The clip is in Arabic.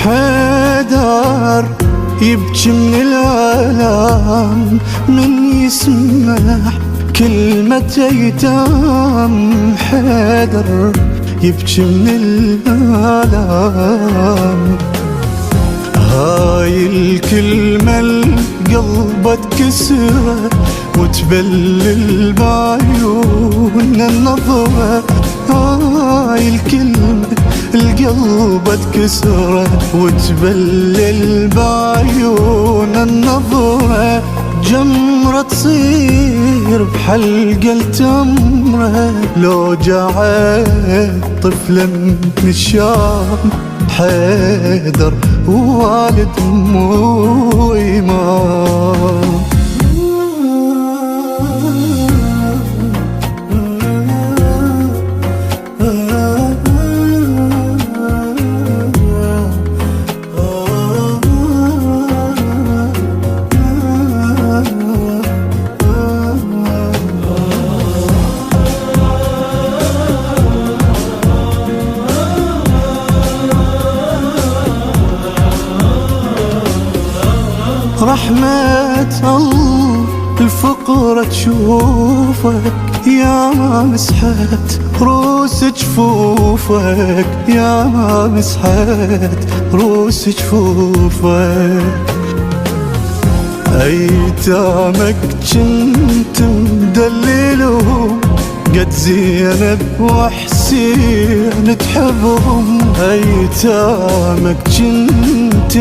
حيدر يبكي من الآلام من يسمع كلمة يتام. حيدر يبكي من الآلام. هاي الكلمة القلب تكسره وتبلل بعيون النظرة. هاي الكلمة القلب تكسره وتبلل بعيون النظرة. جمرة تصير بحلقة التمرة لو جعت طفلة من الشام. حيدر والد مو إمام. رحمة الله الفقرة تشوفك يا ما مسحت روس جفوفك. يا ما مسحت روس جفوفك. أيتامك جنت مدللهم قد زينب وحسين تحبهم. أيتامك جنت